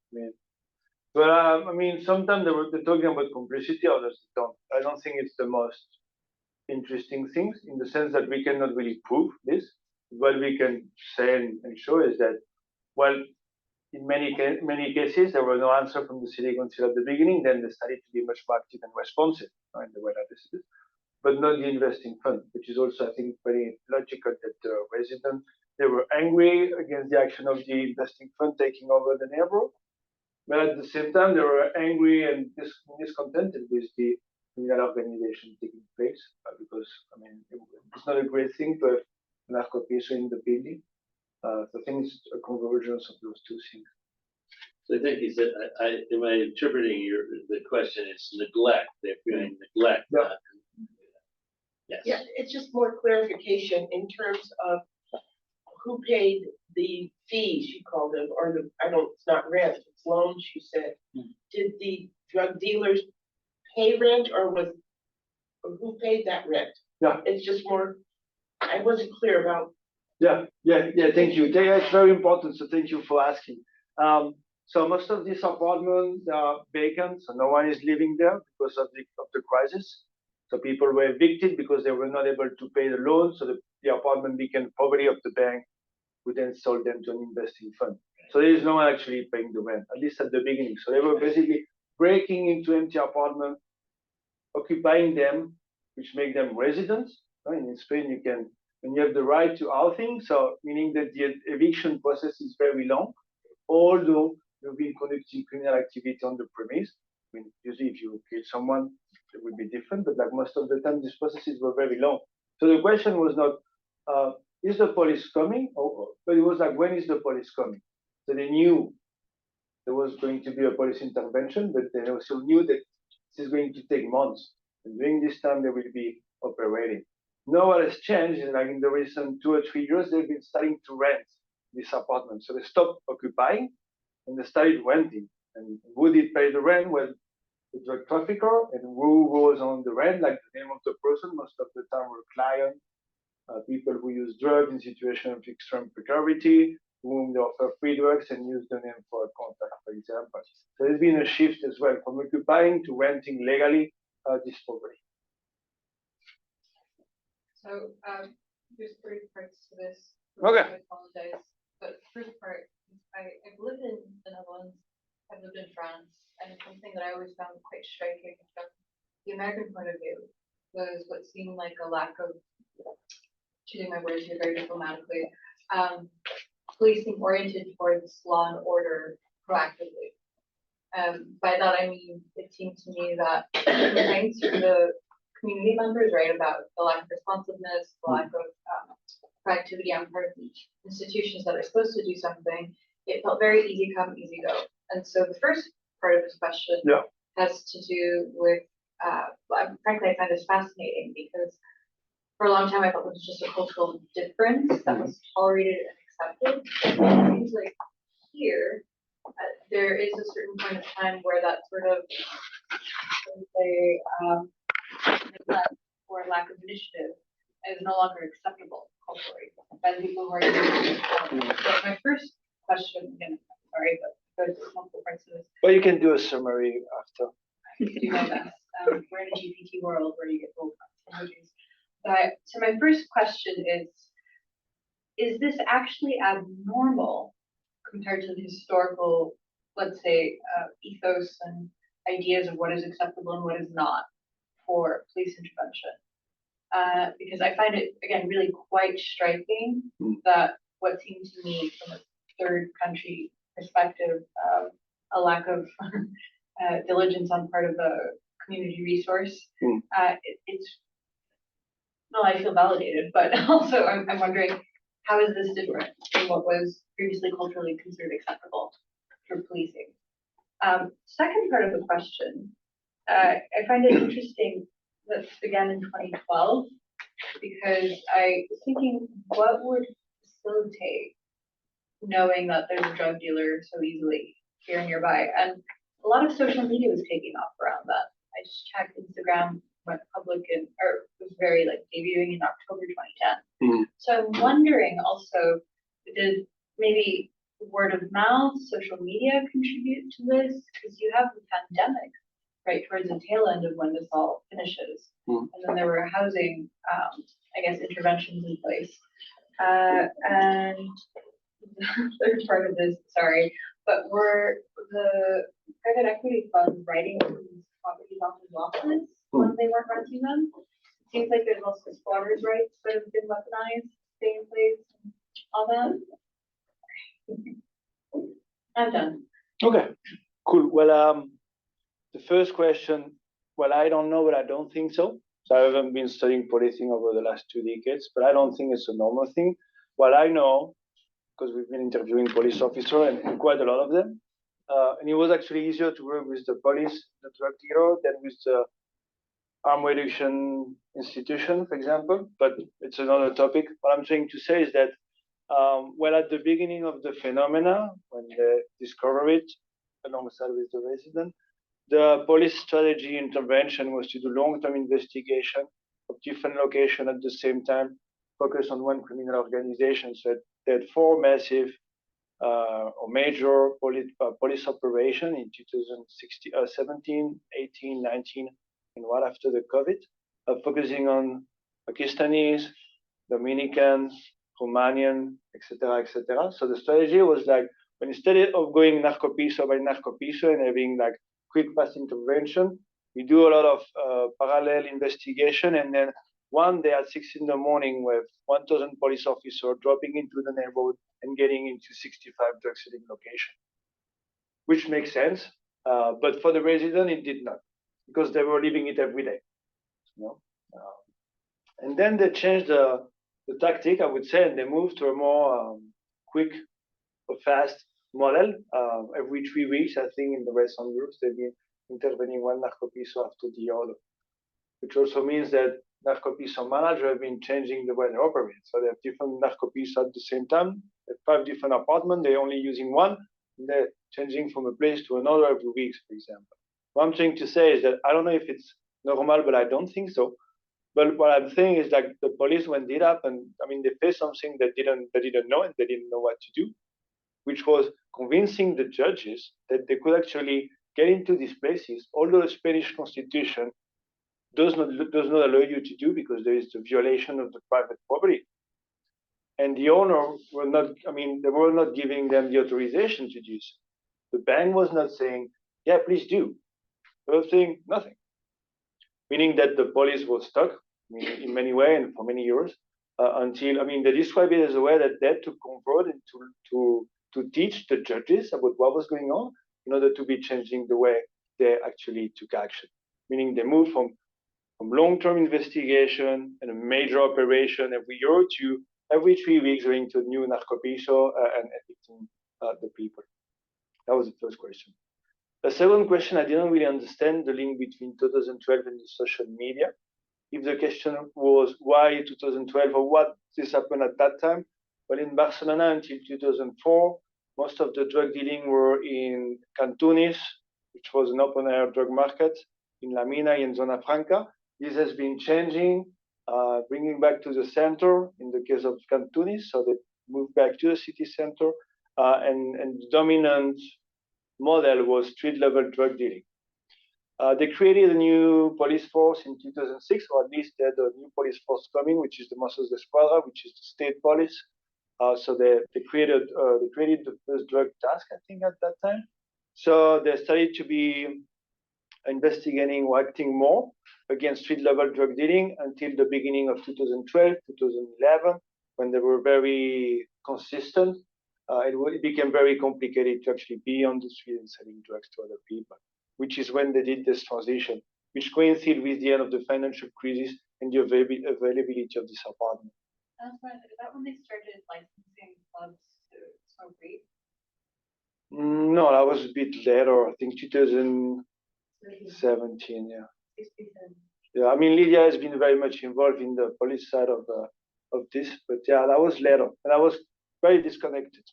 B: I mean, sometimes they're talking about complicity, others don't. I don't think it's the most interesting things in the sense that we cannot really prove this. What we can say and show is that, well, in many cases, there was no answer from the city council at the beginning. Then they started to be much more active and responsive in the way that this is, but not the investing fund, which is also, I think, very logical that the residents, they were angry against the action of the investing fund taking over the neighborhood. But at the same time, they were angry and discontented with the criminal organization taking place because, I mean, it's not a great thing to have Narco-Especulació in the building. So I think it's a convergence of those two things.
A: So I think he said, am I interpreting the question? It's neglect. They're feeling neglect.
B: Yeah.
A: Yes.
E: Yeah, it's just more clarification in terms of who paid the fees, you called them, or it's not rent, it's loans, you said. Did the drug dealers pay rent or who paid that rent?
B: Yeah.
E: It's just more, I wasn't clear about.
B: Yeah, thank you. It's very important, so thank you for asking. So most of these apartments are vacant, so no one is living there because of the crisis. So people were evicted because they were not able to pay the loan, so the apartment became property of the bank, who then sold them to an investing fund. So there is no one actually paying the rent, at least at the beginning. So they were basically breaking into empty apartments, occupying them, which make them residents. In Spain, when you have the right to housing, so meaning that the eviction process is very long, although you've been conducting criminal activity on the premise. I mean, usually if you kill someone, it would be different, but like most of the time, these processes were very long. So the question was not, is the police coming? But it was like, when is the police coming? So they knew there was going to be a police intervention, but they also knew that this is going to take months. And during this time, they will be operating. Now what has changed is like in the recent 2 or 3 years, they've been starting to rent this apartment. So they stopped occupying and they started renting. And who did pay the rent? Well, the drug trafficker. And who goes on the rent? Like the name of the person, most of the time were clients, people who use drugs in situations of extreme precarity, whom they offer free drugs and use the name for a contract, for example. So there's been a shift as well from occupying to renting legally this property.
F: So there's 3 parts to this.
B: Okay.
F: I apologize. But first part, I've lived in the Netherlands, I've lived in France, and something that I always found quite striking from the American point of view was what seemed like a lack of, choosing my words here very diplomatically, policing oriented towards law and order proactively. By that I mean, it seemed to me that complaints from the community members, right, about the lack of responsiveness, the lack of proactivity on part of the institutions that are supposed to do something, it felt very easy come, easy go. And so the first part of this question has to do with, frankly, I find this fascinating because for a long time I thought this was just a cultural difference that was tolerated and accepted. And it seems like here, there is a certain point of time where that sort of, neglect or lack of initiative is no longer acceptable culturally by the people who are using it. So my first question, again, sorry, but there's multiple parts of this.
B: Well, you can do a summary after.
F: I can do my best. We're in a GPT world where you get both emojis. But so my first question is this actually abnormal compared to the historical, let's say, ethos and ideas of what is acceptable and what is not for police intervention? Because I find it, again, really quite striking that what seems to me from a third country perspective, a lack of diligence on part of the community resource, it's, well, I feel validated, but also I'm wondering, how is this different from what was previously culturally considered acceptable for policing? Second part of the question, I find it interesting that this began in 2012, because I was thinking, what would facilitate knowing that there's a drug dealer so easily here nearby? And a lot of social media was taking off around that. I just checked Instagram, went public or was very like debuting in October 2010. So I'm wondering also, did maybe word of mouth, social media contribute to this? Because you have the pandemic right towards the tail end of when this all finishes. And then there were housing, I guess, interventions in place. And the third part of this, sorry, but were the private equity funds writing these properties off as losses when they weren't renting them? It seems like there's also squatters' rights that have been weaponized, stay in place, and all that. I'm done.
B: Okay, cool. Well, the first question, well, I don't know, but I don't think so. So I haven't been studying policing over the last 2 decades, but I don't think it's a normal thing. What I know, because we've been interviewing police officers and quite a lot of them, and it was actually easier to work with the police, the drug dealer, than with the harm reduction institution, for example. But it's another topic. What I'm trying to say is that, well, at the beginning of the phenomena, when they discover it, alongside with the resident, the police strategy intervention was to do long-term investigation of different locations at the same time, focus on one criminal organization. So they had 4 massive or major police operation in 2017, 18, 19, and what after the COVID, focusing on Pakistanis, Dominicans, Romanian, etc., etc. So the strategy was like, when instead of going narco-piso by narco-piso and having like quick fast intervention, we do a lot of parallel investigation, and then one day at 6 in the morning with 1,000 police officers dropping into the neighborhood and getting into 65 drug selling locations, which makes sense. But for the resident, it did not, because they were living it every day. You know? And then they changed the tactic, I would say, and they moved to a more quick or fast model. Every 3 weeks, I think in the Western groups, they've been intervening one narco-piso after the other, which also means that narco-piso managers have been changing the way they operate. So they have different narco-piso at the same time. They have 5 different apartments. They're only using one. And they're changing from a place to another every week, for example. What I'm trying to say is that I don't know if it's normal, but I don't think so. But what I'm saying is that the police, when did happen, I mean, they faced something they didn't know, and they didn't know what to do, which was convincing the judges that they could actually get into these places, although the Spanish Constitution does not allow you to do, because there is the violation of the private property. And the owner were not, I mean, they were not giving them the authorization to do so. The bank was not saying, yeah, please do. They were saying nothing. Meaning that the police was stuck in many ways and for many years. until, I mean, they describe it as a way that they had to convert and to teach the judges about what was going on in order to be changing the way they actually took action. Meaning they moved from long-term investigation and a major operation every year to every 3 weeks going to a new Narco-Especulació and evicting the people. That was the first question. The second question, I didn't really understand the link between 2012 and the social media. If the question was why 2012 or what this happened at that time, well, in Barcelona until 2004, most of the drug dealing were in Cantunis, which was an open-air drug market, in La Mina and Zona Franca. This has been changing, bringing back to the center in the case of Cantunis, so they moved back to the city center, and the dominant model was street-level drug dealing. They created a new police force in 2006, or at least they had a new police force coming, which is the Mossos d'Esquadra, which is the state police. So they created the first drug task, I think, at that time. So they started to be investigating or acting more against street-level drug dealing until the beginning of 2012, 2011, when they were very consistent. It became very complicated to actually be on the street and selling drugs to other people, which is when they did this transition, which coincided with the end of the financial crisis and the availability of this apartment.
F: Is that when they started licensing clubs to smoke weed?
B: No, that was a bit later. I think 2017. Yeah.
F: 67.
B: Yeah. I mean, Lydia has been very much involved in the police side of this, but yeah, that was later, and I was very disconnected.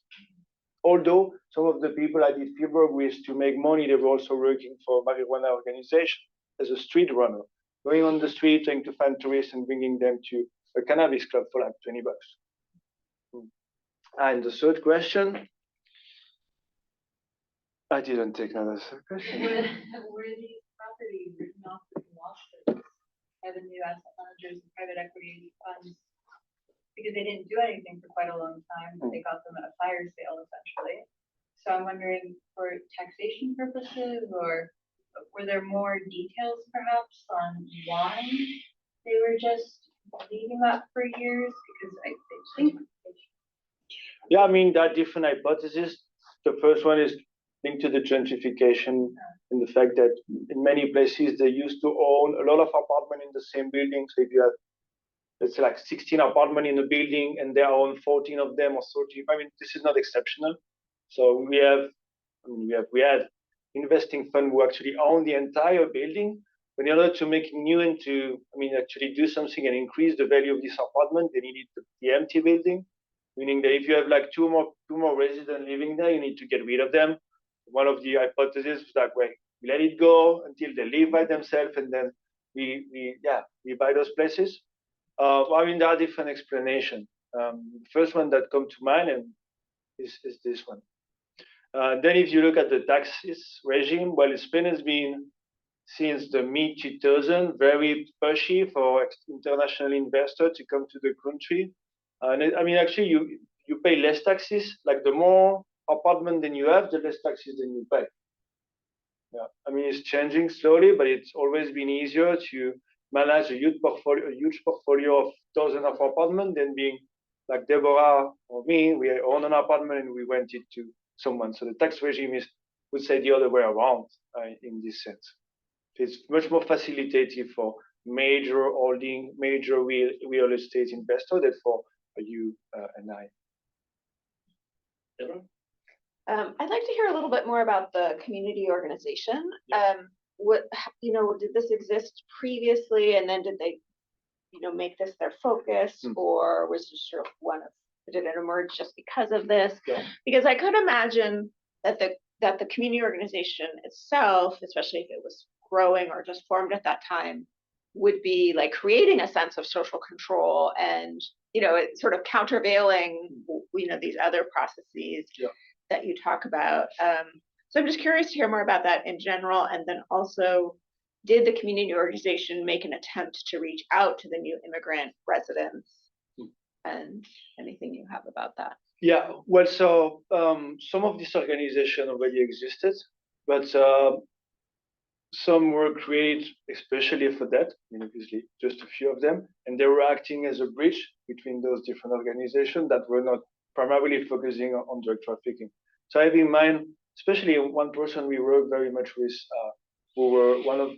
B: Although some of the people I did fieldwork with to make money, they were also working for a marijuana organization as a street runner, going on the street, trying to find tourists and bringing them to a cannabis club for like $20. And the third question, I didn't take another question.
F: Were these properties written off in lawsuits by the new asset managers and private equity funds? Because they didn't do anything for quite a long time, but they got them at a fire sale essentially. So I'm wondering, for taxation purposes, or were there more details perhaps on why they were just leaving that for years? Because I think.
B: Yeah, I mean, there are different hypotheses. The first one is linked to the gentrification and the fact that in many places they used to own a lot of apartments in the same building. So if you have, let's say, like 16 apartments in a building and they own 14 of them or 30, I mean, this is not exceptional. So we had investing fund who actually own the entire building. But in order to make new and to, actually do something and increase the value of this apartment, they needed the empty building. Meaning that if you have like two more residents living there, you need to get rid of them. One of the hypotheses was like, well, we let it go until they live by themselves, and then we buy those places. There are different explanations. The first one that comes to mind is this one. Then if you look at the taxes regime, well, Spain has been, since the mid-2000s, very pushy for international investors to come to the country. Actually, you pay less taxes. Like the more apartment than you have, the less taxes than you pay. Yeah, it's changing slowly, but it's always been easier to manage a huge portfolio of dozens of apartments than being like Deborah or me. We own an apartment and we rent it to someone. So the tax regime would say the other way around in this sense. It's much more facilitative for major holding, major real estate investor than for you and I. Deborah?
C: I'd like to hear a little bit more about the community organization.
B: Yeah.
C: Did this exist previously, and then did they, make this their focus, or was it sort of did it emerge just because of this?
B: Yeah.
C: Because I could imagine that the community organization itself, especially if it was growing or just formed at that time, would be like creating a sense of social control and it's sort of countervailing these other processes that you talk about. So I'm just curious to hear more about that in general, and then also, did the community organization make an attempt to reach out to the new immigrant residents, and anything you have about that?
B: Yeah, well, so some of this organization already existed, but some were created especially for that, obviously just a few of them, and they were acting as a bridge between those different organizations that were not primarily focusing on drug trafficking. So I have in mind, especially one person we work very much with, who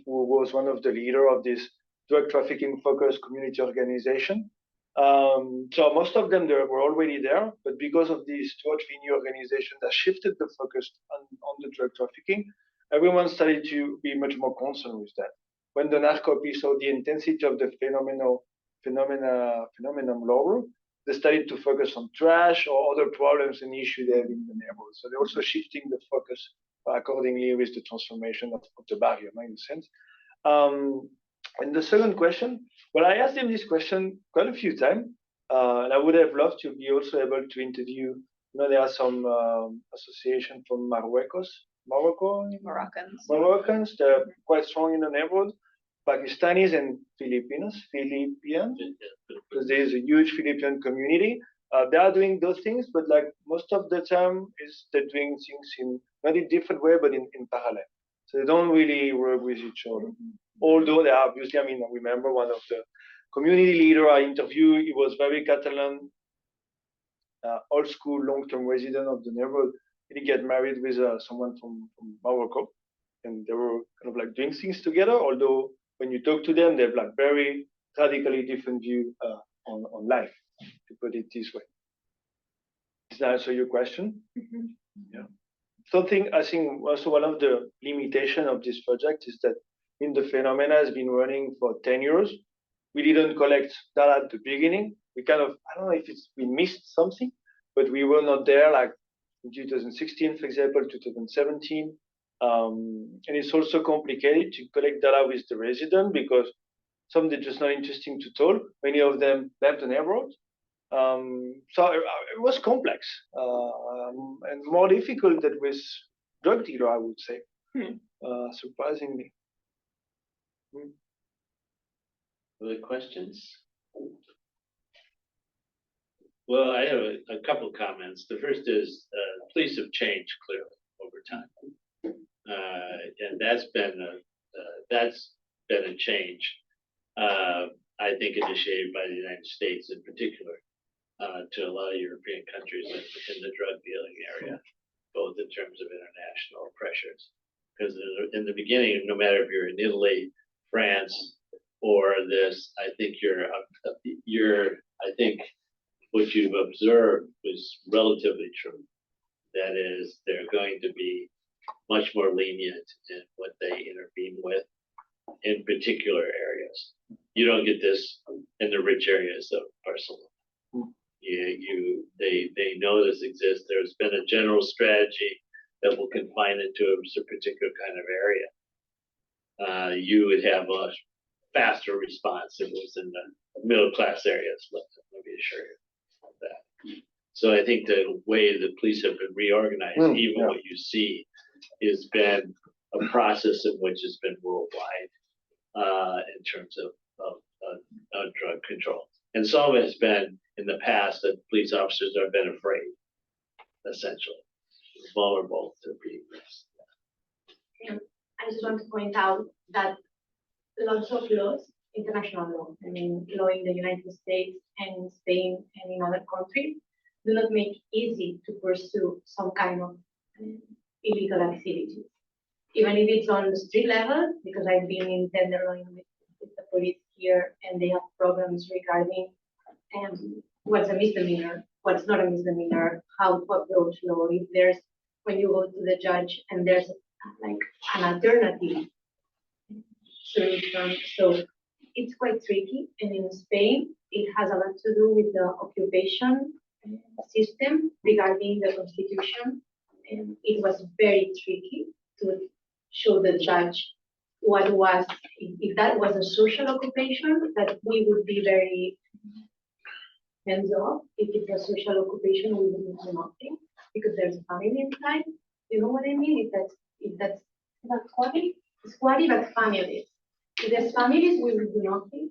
B: was one of the leader of this drug trafficking focused community organization. So most of them were already there, but because of these two or three new organizations that shifted the focus on the drug trafficking, everyone started to be much more concerned with that. When the Narco-Especulació saw the intensity of the phenomenon lower, they started to focus on trash or other problems and issues they have in the neighborhood. So they're also shifting the focus accordingly with the transformation of the barrier, in a sense. And the second question, well, I asked him this question quite a few times, and I would have loved to be also able to interview. There are some association from Moroccans. They're quite strong in the neighborhood. Pakistanis and Filipinos, because there is a huge Philippine community. They are doing those things, but like most of the time, they're doing things in not in different way, but in parallel. So they don't really work with each other. Although they are obviously, I remember one of the community leader I interviewed, he was very Catalan, old school, long-term resident of the neighborhood. He get married with someone from Morocco, and they were kind of like doing things together. Although when you talk to them, they have like very radically different view on life, to put it this way. Does that answer your question?
C: Mm-hmm.
B: Yeah. Something I think also one of the limitations of this project is that in the phenomena has been running for 10 years. We didn't collect data at the beginning. We kind of, I don't know if we missed something, but we were not there like in 2016, for example, 2017. And it's also complicated to collect data with the resident because some they're just not interesting to talk. Many of them left the neighborhood. So it was complex and more difficult than with drug dealer, I would say, surprisingly.
A: Other questions? Well, I have a couple of comments. The first is police have changed clearly over time, and that's been a change. I think initiated by the United States in particular, to a lot of European countries in the drug dealing area, both in terms of international pressures. Because in the beginning, no matter if you're in Italy, France, or this, I think I think what you've observed was relatively true. That is, they're going to be much more lenient in what they intervene with in particular areas. You don't get this in the rich areas of Barcelona. They know this exists. There's been a general strategy that will confine it to a particular kind of area. You would have a faster response if it was in the middle class areas. Let me assure you of that. So I think the way the police have been reorganized, what you see, has been a process in which has been worldwide in terms of drug control. And some of it has been in the past that police officers have been afraid, essentially, vulnerable to being risked.
F: Yeah. I just want to point out that lots of laws, international law, law in the United States and in Spain and in other countries, do not make it easy to pursue some kind of illegal activities. Even if it's on the street level, because I've been in tenderloin with the police here, and they have problems regarding what's a misdemeanor, what's not a misdemeanor, how to approach law, if there's, when you go to the judge and there's like an alternative solution. So it's quite tricky. And in Spain, it has a lot to do with the occupation system regarding the constitution. And it was very tricky to show the judge what was, if that was a social occupation, that we would be very hands off. If it's a social occupation, we wouldn't do nothing because there's a family inside. You know what I mean? If that's squatty, but families. If there's families, we will do nothing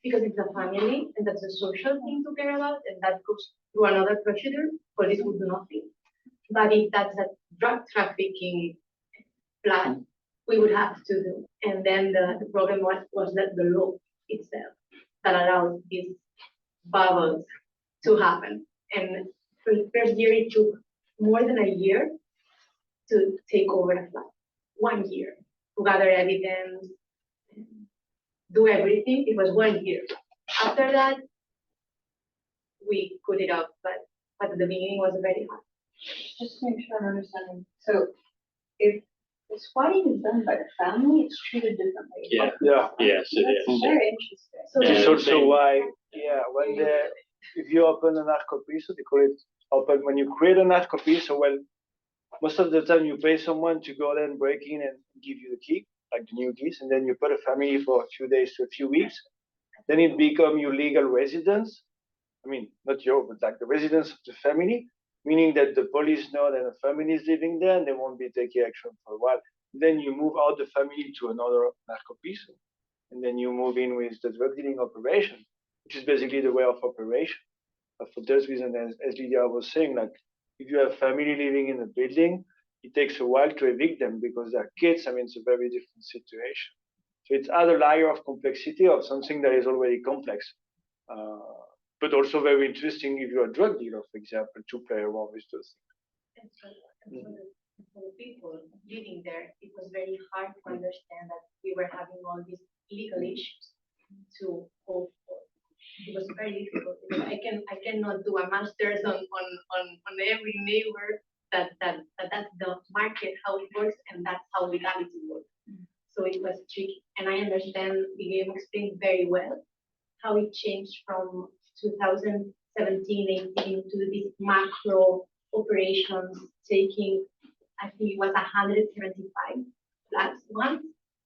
F: because it's a family and that's a social thing to care about, and that goes through another procedure. Police will do nothing. But if that's a drug trafficking plan, we would have to do. And then the problem was that the law itself that allows these bubbles to happen. And for the first year, it took more than a year to take over a flat. 1 year to gather evidence, do everything. It was 1 year. After that, we put it up, but at the beginning was very hard.
G: Just to make sure I'm understanding. So if the squatting is done by the family, it's treated differently.
A: Yeah.
B: Yeah.
A: Yes, it
G: That's
A: is.
G: very interesting.
F: So
A: Yeah.
B: It's also
A: same.
B: why, when if you open a Narco-Especulació, they call it open, when you create a Narco-Especulació, well, most of the time you pay someone to go there and break in and give you the key, like the new keys, and then you put a family for a few days to a few weeks. Then it become your legal residence. I mean, not your, but like the residence of the family, meaning that the police know that the family is living there and they won't be taking action for a while. Then you move out the family to another Narco-Especulació, and then you move in with the drug dealing operation, which is basically the way of operation. But for this reason, as Lydia was saying, like if you have family living in a building, it takes a while to evict them because they're kids. I mean, it's a very different situation. So it's another layer of complexity of something that is already complex, but also very interesting if you're a drug dealer, for example, to play around with those things.
F: and for the people living there, it was very hard to understand that we were having all these legal issues to go for. It was very difficult because I cannot do a master's on every neighbor that's the market, how it works, and that's how legality works. So it was tricky. And I understand Guillaume explained very well how it changed from 2017, 18 to these macro operations taking, I think it was 175 flats once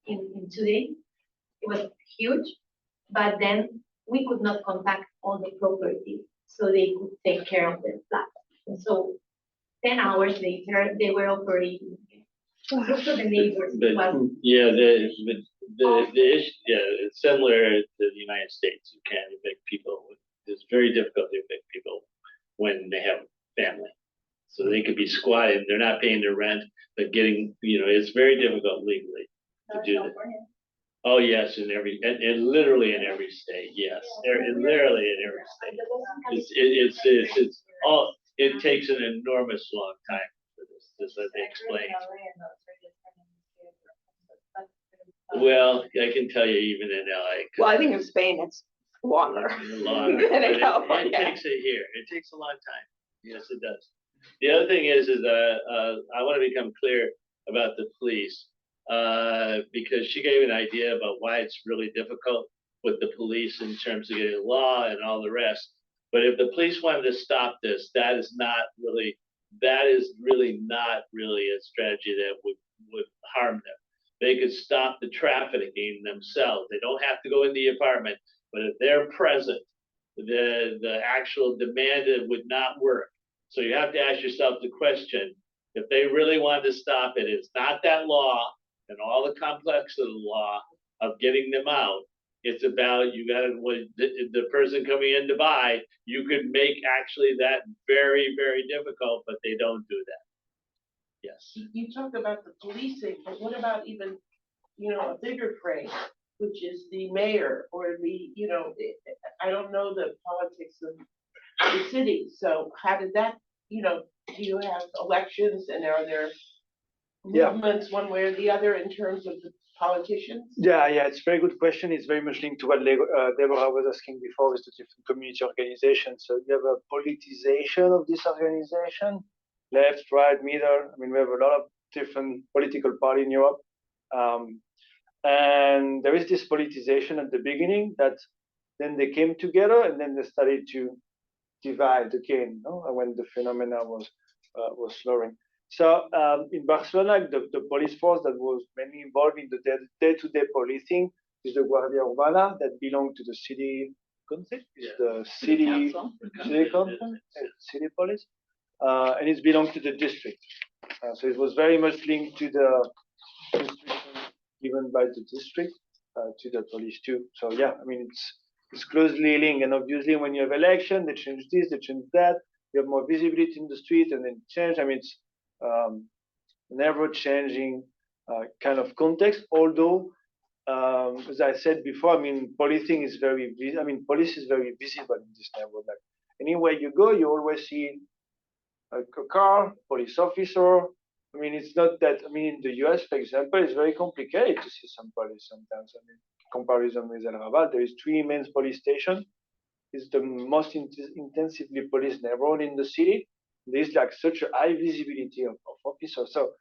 F: in 2 days. It was huge, but then we could not contact all the property so they could take care of their flats. And so 10 hours later, they were operating again. Also the neighbors
A: But
F: was
A: yeah, the issue, yeah, it's similar to the United States. You can't evict people. It's very difficult to evict people when they have family. So they could be squatted, they're not paying their rent, but getting, it's very difficult legally to do that. Oh, yes, and literally in every state, yes, literally in every state. It's all, it takes an enormous long time for this, just as they explained. Well, I can tell you even in LA.
C: Well, I think in Spain it's longer.
A: Longer.
C: than in
A: It
C: California.
A: takes a year. It takes a long time. Yes, it does. The other thing is I want to become clear about the police because she gave an idea about why it's really difficult with the police in terms of getting law and all the rest. But if the police wanted to stop this, that is really not a strategy that would harm them. They could stop the trafficking themselves. They don't have to go in the apartment, but if they're present, the actual demand would not work. So you have to ask yourself the question, if they really want to stop it, it's not that law and all the complex of the law of getting them out. It's about the person coming in to buy, you could make actually that very, very difficult, but they don't do that. Yes.
E: You talk about the policing, but what about even, a bigger frame, which is the mayor or I don't know the politics of the city. So how did that, do you have elections and are there movements one way or the other in terms of the politicians?
B: Yeah, it's a very good question. It's very much linked to what Deborah was asking before with the different community organizations. So you have a politicization of this organization, left, right, middle. I mean, we have a lot of different political parties in Europe. And there is this politicization at the beginning that then they came together and then they started to divide again, when the phenomena was slowing. So in Barcelona, the police force that was mainly involved in the day-to-day policing is the Guardia Urbana that belonged to the city council, the city council, city police, and it belonged to the district. So it was very much linked to the instructions given by the district to the police too. So yeah, I mean it's closely linked, and obviously when you have election, they change this, they change that. You have more visibility in the street, and then change. I mean it's an ever-changing kind of context. Although, as I said before, I mean, policing is very, police is very visible in this neighborhood. Like anywhere you go, you always see a car, police officer. I mean, it's not that. I mean, in the US, for example, it's very complicated to see some police sometimes. I mean, comparison with El Raval, there is 3 main police stations. It's the most intensively policed neighborhood in the city. There's like such a high visibility of officers. So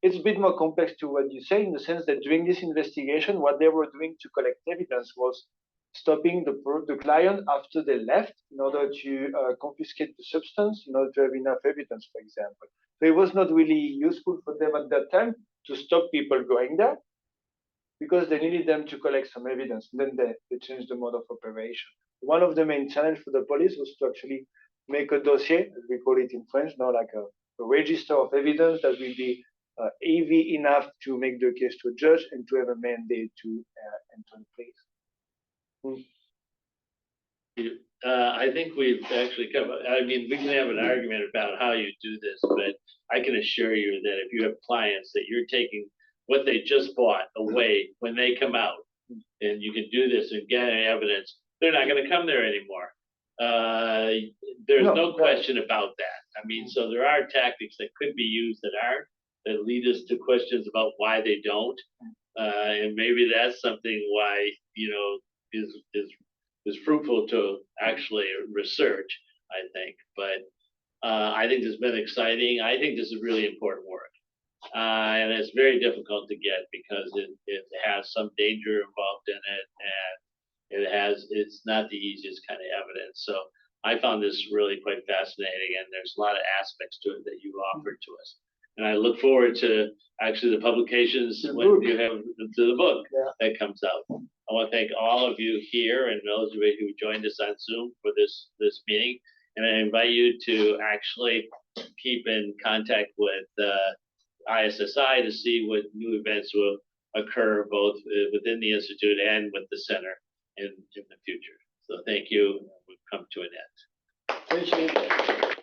B: it's a bit more complex to what you say, in the sense that during this investigation, what they were doing to collect evidence was stopping the client after they left in order to confiscate the substance, in order to have enough evidence, for example. So it was not really useful for them at that time to stop people going there, because they needed them to collect some evidence. And then they changed the mode of operation. One of the main challenges for the police was to actually make a dossier, as we call it in French, like a register of evidence that will be heavy enough to make the case to a judge and to have a mandate to enter in place.
A: I think we've actually covered. I mean, we can have an argument about how you do this, but I can assure you that if you have clients that you're taking what they just bought away when they come out, and you can do this and get evidence, they're not going to come there anymore. There's no question about that. I mean, so there are tactics that could be used that lead us to questions about why they don't, and maybe that's something why is fruitful to actually research, I think. But I think this has been exciting. I think this is really important work. And it's very difficult to get because it has some danger involved in it, and it's not the easiest kind of evidence. So I found this really quite fascinating, and there's a lot of aspects to it that you offered to us. And I look forward to actually the publications when you have the book that comes out. I want to thank all of you here and those of you who joined us on Zoom for this meeting. And I invite you to actually keep in contact with ISSI to see what new events will occur both within the Institute and with the center in the future. So thank you. We've come to an end.
B: Appreciate it.